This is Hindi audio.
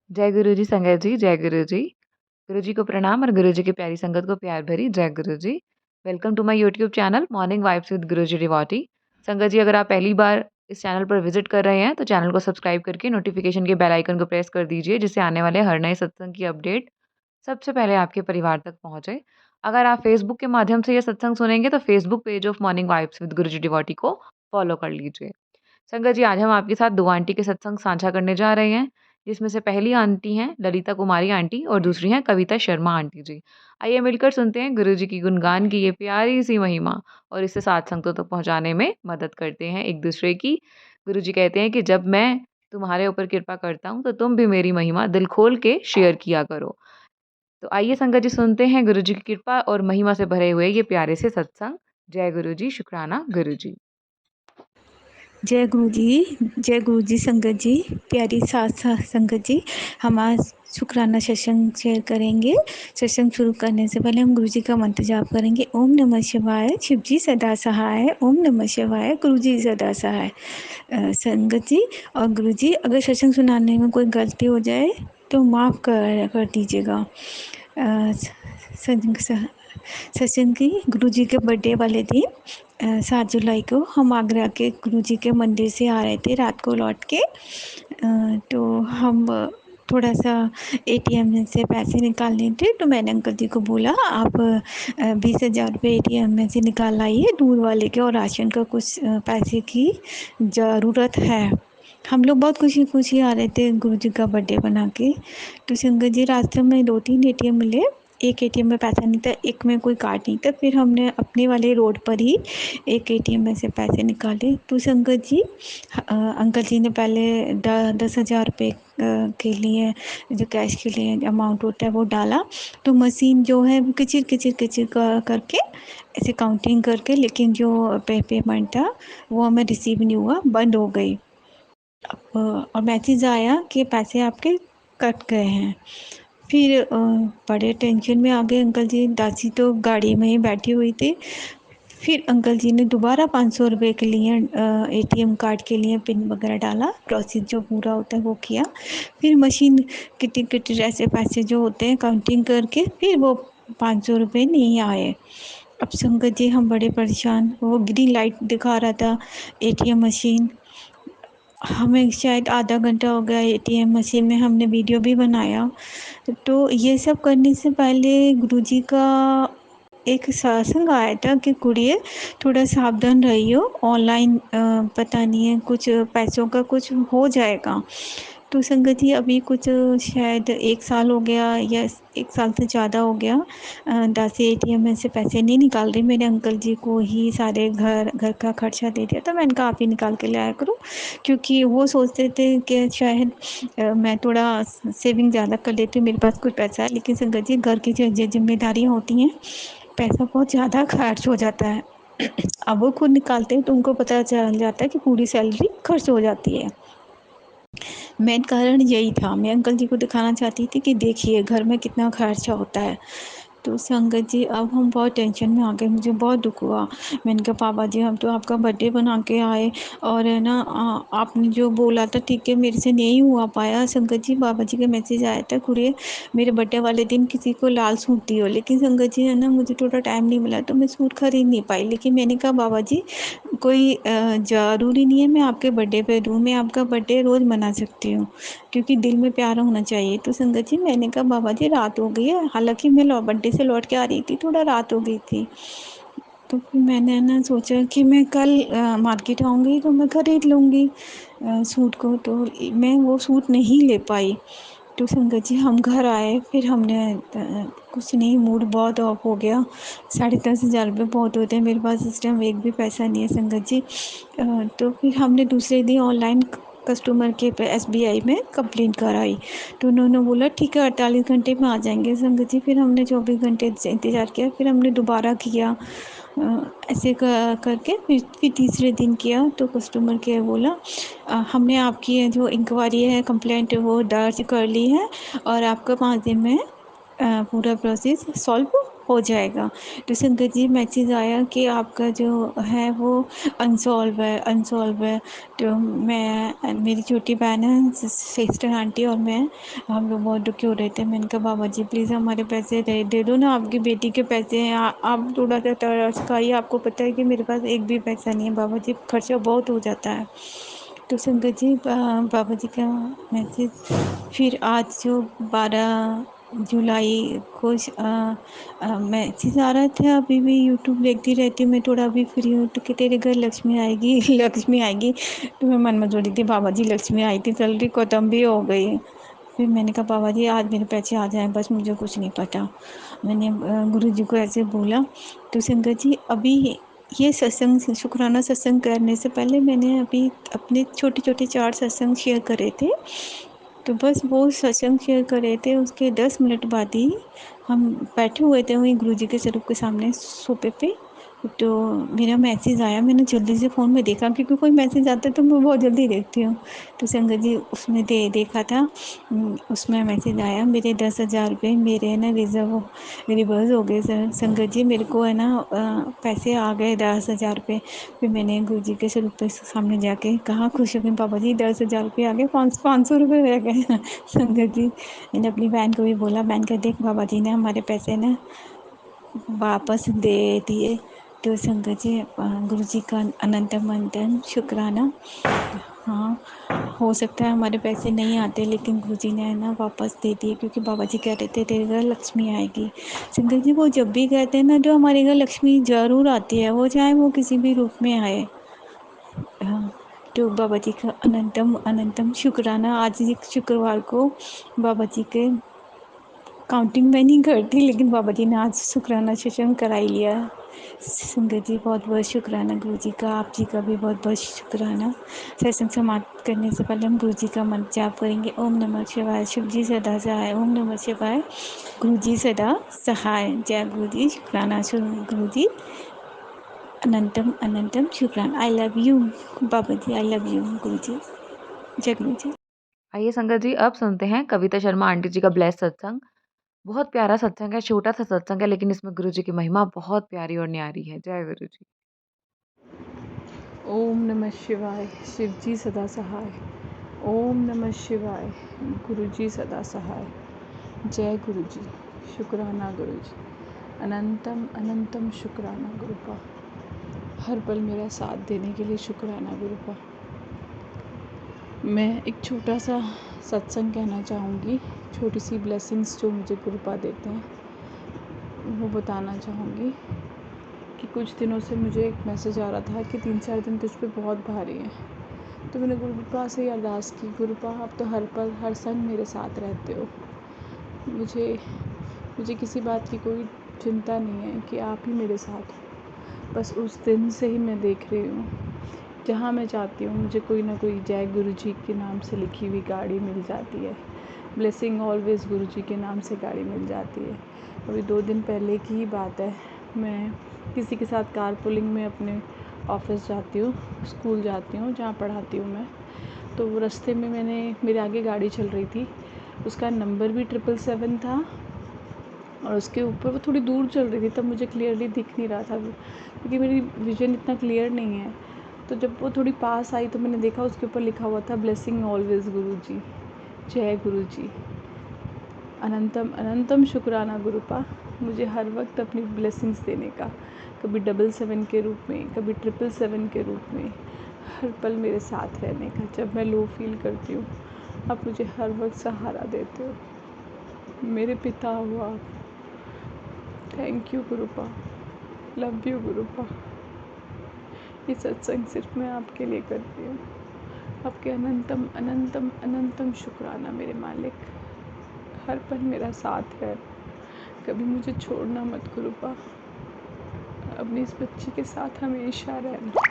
जय गुरु जी संगत जी, जय गुरु जी। गुरु जी को प्रणाम और गुरु जी की प्यारी संगत को प्यार भरी जय Guru ji. Welcome to my YouTube channel morning vibes with Guru ji डिवॉटी। संगत जी, अगर आप पहली बार इस चैनल पर विजिट कर रहे हैं तो चैनल को सब्सक्राइब करके नोटिफिकेशन के बेल आइकन को प्रेस कर दीजिए, जिससे आने वाले हर नए सत्संग की अपडेट सबसे पहले आपके परिवार तक पहुंचे। अगर आप फेसबुक के माध्यम से ये सत्संग सुनेंगे तो Facebook page of morning vibes with Guru ji डिवॉटी को फॉलो कर लीजिए। संगत जी, आज हम आपके साथ 2 आंटी के सत्संग साझा करने जा रहे हैं, जिसमें से पहली आंटी हैं ललिता कुमारी आंटी और दूसरी हैं कविता शर्मा आंटी जी। आइए मिलकर सुनते हैं गुरु जी की गुणगान की ये प्यारी-सी महिमा और इससे सात संगतों तक पहुँचाने में मदद करते हैं एक-दूसरे की। गुरु जी कहते हैं कि जब मैं तुम्हारे ऊपर कृपा करता हूँ, तो तुम भी मेरी महिमा दिल खोल के शेयर किया करो। तो आइए संगत जी सुनते हैं गुरु जी की कृपा और महिमा से भरे हुए ये प्यारे से सत्संग। जय गुरु जी, शुक्राना गुरु जी। जय गुरु जी संगत जी, प्यारी साथ संगत जी। हम आज शुक्राना सत्संग शेयर करेंगे। सत्संग शुरू करने से पहले हम गुरु जी का मंत्र जाप करेंगे। ओम नमः शिवाय, शिव जी सदा सहाय। ओम नमः शिवाय, गुरु जी सदा सहाय। संगत जी और गुरु जी, अगर सत्संग सुनाने में कोई गलती हो जाए तो माफ़ कर दीजिएगा। सत्संग की गुरु जी के बर्थडे वाले दिन 7 जुलाई को हम आगरा के गुरु जी के मंदिर से आ रहे थे रात को लौट के। तो हम थोड़ा सा एटीएम में से पैसे निकालने थे, तो मैंने अंकल जी को बोला आप 20,000 रुपये एटीएम में से निकाल लाइए दूर वाले के, और राशन का कुछ पैसे की ज़रूरत है। हम लोग बहुत खुशी खुशी आ रहे थे गुरु जी का बर्थडे बना के। तो संगत जी, रास्ते में 2-3 एटीएम मिले। एक एटीएम में पैसा नहीं था, एक में कोई कार्ड नहीं था। फिर हमने अपने वाले रोड पर ही एक एटीएम में से पैसे निकाले। तो संगत जी, अंकल जी ने पहले 10,000 रुपये के लिए, जो कैश के लिए अमाउंट होता है, वो डाला। तो मशीन जो है वो किचिर किचिर किचिर करके ऐसे काउंटिंग करके, लेकिन जो पेमेंट था वो हमें रिसीव नहीं हुआ, बंद हो गई। और मैसेज आया कि पैसे आपके कट गए हैं। फिर बड़े टेंशन में आ गए अंकल जी। दादी तो गाड़ी में ही बैठी हुई थी। फिर अंकल जी ने दोबारा 500 रुपये के लिए एटीएम कार्ड के लिए पिन वगैरह डाला, प्रोसेस जो पूरा होता है वो किया। फिर मशीन किटिर किटिर ऐसे पैसे जो होते हैं काउंटिंग करके, फिर वो 500 रुपये नहीं आए। अब संगत जी हम बड़े परेशान, वो ग्रीन लाइट दिखा रहा था एटीएम मशीन। हमें शायद आधा घंटा हो गया एटीएम मशीन में, हमने वीडियो भी बनाया। तो ये सब करने से पहले गुरुजी का एक सत्संग आया था कि कुड़िए थोड़ा सावधान रहियो, ऑनलाइन पता नहीं है कुछ पैसों का कुछ हो जाएगा। तो संगत जी अभी कुछ शायद 1 साल हो गया या 1 साल से ज़्यादा हो गया, दासी एटीएम में से पैसे नहीं निकाल रही। मेरे अंकल जी को ही सारे घर का खर्चा दे दिया था। मैंने कहा आप ही निकाल के लाया करो, क्योंकि वो सोचते थे कि शायद मैं थोड़ा सेविंग ज़्यादा कर लेती हूँ, मेरे पास कुछ पैसा है। लेकिन संगत जी, घर की जो जिम्मेदारियाँ होती हैं, पैसा बहुत ज़्यादा खर्च हो जाता है। अब वो खुद निकालते हैं तो उनको पता चल जाता है कि पूरी सैलरी खर्च हो जाती है। मेन कारण यही था, मैं अंकल जी को दिखाना चाहती थी कि देखिए घर में कितना खर्चा होता है। तो संगत जी अब हम बहुत टेंशन में आ गए, मुझे बहुत दुःख हुआ। मैंने कहा पापा जी, हम तो आपका बर्थडे बना के आए, और है ना आपने जो बोला था ठीक है, मेरे से नहीं हुआ पाया। संगत जी बाबा जी का मैसेज आया था, कुड़िए मेरे बर्थडे वाले दिन किसी को लाल सूट दियो। लेकिन संगत जी है ना, मुझे थोड़ा टाइम नहीं मिला तो मैं सूट खरीद नहीं पाई। लेकिन मैंने कहा बाबा जी, कोई ज़रूरी नहीं है मैं आपके बर्थडे पे दूँ, मैं आपका बर्थडे रोज़ मना सकती हूँ, क्योंकि दिल में प्यार होना चाहिए। तो संगत जी मैंने कहा बाबा जी रात हो गई है, हालांकि मैं बर्थडे से लौट के आ रही थी, थोड़ा रात हो गई थी। तो फिर मैंने ना सोचा कि मैं कल मार्केट आऊँगी तो मैं ख़रीद लूँगी सूट को। तो मैं वो सूट नहीं ले पाई। तो संगत जी हम घर आए, फिर हमने कुछ नहीं, मूड बहुत ऑफ हो गया। 10,500 रुपये बहुत होते हैं, मेरे पास इस टाइम एक भी पैसा नहीं है संगत जी। तो फिर हमने दूसरे दिन ऑनलाइन कस्टमर के पे एसबीआई में कंप्लेंट कराई। तो उन्होंने बोला ठीक है 48 घंटे में आ जाएंगे। संगत जी फिर हमने 24 घंटे से इंतज़ार किया, फिर हमने दोबारा किया। ऐसे करके फिर तीसरे दिन किया तो कस्टमर केयर बोला हमने आपकी जो इंक्वायरी है, कंप्लेंट वो दर्ज कर ली है, और आपका 5 दिन में पूरा प्रोसेस सॉल्व हो जाएगा। तो संगत जी मैसेज आया कि आपका जो है वो अनसॉल्व है। तो मैं मेरी छोटी बहन है, सिस्टर आंटी और मैं, हम लोग बहुत दुखी हो रहे थे। मैंने कहा बाबा जी प्लीज़ हमारे पैसे दे दो ना, आपकी बेटी के पैसे हैं, आप थोड़ा सा तरस खाइए। आपको पता है कि मेरे पास एक भी पैसा नहीं है बाबा जी, खर्चा बहुत हो जाता है। तो संगत जी बाबा जी का मैसेज फिर आज जो 12 जुलाई को मैसेज आ रहा था। अभी भी यूट्यूब देखती रहती हूँ मैं, थोड़ा अभी फ्री हूँ तो कि तेरे घर लक्ष्मी आएगी लक्ष्मी आएगी। तो मैं मन में जोड़ी थी बाबा जी लक्ष्मी आई थी, सैलरी ख़त्म भी हो गई। फिर मैंने कहा बाबा जी आज मेरे पैसे आ जाएं, बस मुझे कुछ नहीं पता। मैंने गुरु जी को ऐसे बोला। तो संगत जी अभी ये सत्संग, शुक्राना सत्संग करने से पहले मैंने अभी अपने छोटे-छोटे 4 सत्संग शेयर करे थे। तो बस वो सत्संग शेयर कर रहे थे, उसके 10 मिनट बाद ही हम बैठे हुए थे वहीं गुरुजी के स्वरूप के सामने सोफे पे। तो मेरा मैसेज आया, मैंने जल्दी से फ़ोन में देखा क्योंकि कोई मैसेज आता है तो मैं बहुत जल्दी देखती हूँ। तो संगत जी उसमें देखा था, उसमें मैसेज आया मेरे 10,000 रुपये मेरे है ना रिवर्स हो गए सर। संगत जी मेरे को है ना पैसे आ गए 10,000 रुपये। फिर मैंने गुरुजी के स्वरूप के सामने जाके कहा खुश हो गई, बाबा जी 10,000 रुपये आ गए, 500 रुपये रह गए संगत जी मैंने अपनी बहन को भी बोला, बहन का देख बाबा जी ने हमारे पैसे ना वापस दे दिए। तो संगत जी गुरु जी का अनंतम शुक्राना। हाँ, हो सकता है हमारे पैसे नहीं आते लेकिन गुरु जी ने ना वापस दे दिए, क्योंकि बाबा जी कह रहे थे तेरे घर लक्ष्मी आएगी। संगत जी वो जब भी कहते हैं ना जो हमारे घर लक्ष्मी ज़रूर आती है, वो चाहे वो किसी भी रूप में आए। हाँ, तो बाबा जी का अनंतम शुक्राना। आज एक शुक्रवार को बाबा जी के काउंटिंग मैं नहीं करती, लेकिन बाबा जी ने आज शुक्राना सेशन करा ही लिया। संगत जी बहुत बहुत शुक्राना गुरु जी का, आप जी का भी बहुत बहुत शुक्राना। सत्संग समाप्त करने से पहले हम गुरु जी का मंत्र जाप करेंगे। ओम नमः शिवाय, शिव जी सदा सहाय। ओम नमः शिवाय, गुरु जी सदा सहाय। जय गुरु जी, शुक्राना गुरु जी, अनंतम शुक्राना। I love you Baba ji, I love you Guru ji, जय गुरु जी। आइए संगत जी अब सुनते हैं कविता शर्मा आंटी जी का ब्लेस्ड सत्संग। बहुत प्यारा सत्संग है, छोटा-सा सत्संग है लेकिन इसमें गुरु जी की महिमा बहुत प्यारी और न्यारी है। जय गुरु जी। ओम नमः शिवाय, शिव जी सदा सहाय। ओम नमः शिवाय, गुरु जी सदा सहाय। जय गुरु जी, शुक्राना गुरु जी, अनंतम शुक्राना गुरु का। हर पल मेरा साथ देने के लिए शुक्राना गुरु का। मैं एक छोटा सा सत्संग कहना चाहूँगी, छोटी सी ब्लेसिंग्स जो मुझे कृपा देते हैं वो बताना चाहूँगी। कि कुछ दिनों से मुझे एक मैसेज आ रहा था कि 3-4 दिन तुझ पे बहुत भारी हैं। तो मैंने गुरुपा से अरदास की, गुरुपा आप तो हर पल हर संग मेरे साथ रहते हो, मुझे किसी बात की कोई चिंता नहीं है कि आप ही मेरे साथ हो। बस उस दिन से ही मैं देख रही हूँ, जहाँ मैं जाती हूँ मुझे कोई ना कोई जय गुरु जी के नाम से लिखी हुई गाड़ी मिल जाती है। ब्लेसिंग ऑलवेज़ गुरु जी के नाम से गाड़ी मिल जाती है। अभी 2 दिन पहले की ही बात है, मैं किसी के साथ कारपूलिंग में अपने ऑफिस जाती हूँ, स्कूल जाती हूँ जहाँ पढ़ाती हूँ मैं। तो वो रास्ते में मेरे आगे गाड़ी चल रही थी, उसका नंबर भी 777 था और उसके ऊपर वो थोड़ी दूर चल रही थी, तब मुझे क्लियरली दिख नहीं रहा था क्योंकि मेरी विज़न इतना क्लियर नहीं है। तो जब वो थोड़ी पास आई तो मैंने देखा उसके ऊपर लिखा हुआ था ब्लेसिंग ऑलवेज़ गुरु जी, जय गुरु जी, अनंतम शुक्राना गुरुपा मुझे हर वक्त अपनी ब्लेसिंग्स देने का, कभी 777 के रूप में, कभी 777 के रूप में, हर पल मेरे साथ रहने का। जब मैं लो फील करती हूँ आप मुझे हर वक्त सहारा देते हो, मेरे पिता हो आप। Thank you Gurupa, love you Gurupa. ये सत्संग सिर्फ मैं आपके लिए करती हूँ। आपके अनंतम शुक्राना मेरे मालिक, हर पल मेरा साथ है, कभी मुझे छोड़ना मत गुरुपा, अपनी इस बच्ची के साथ हमेशा रहना।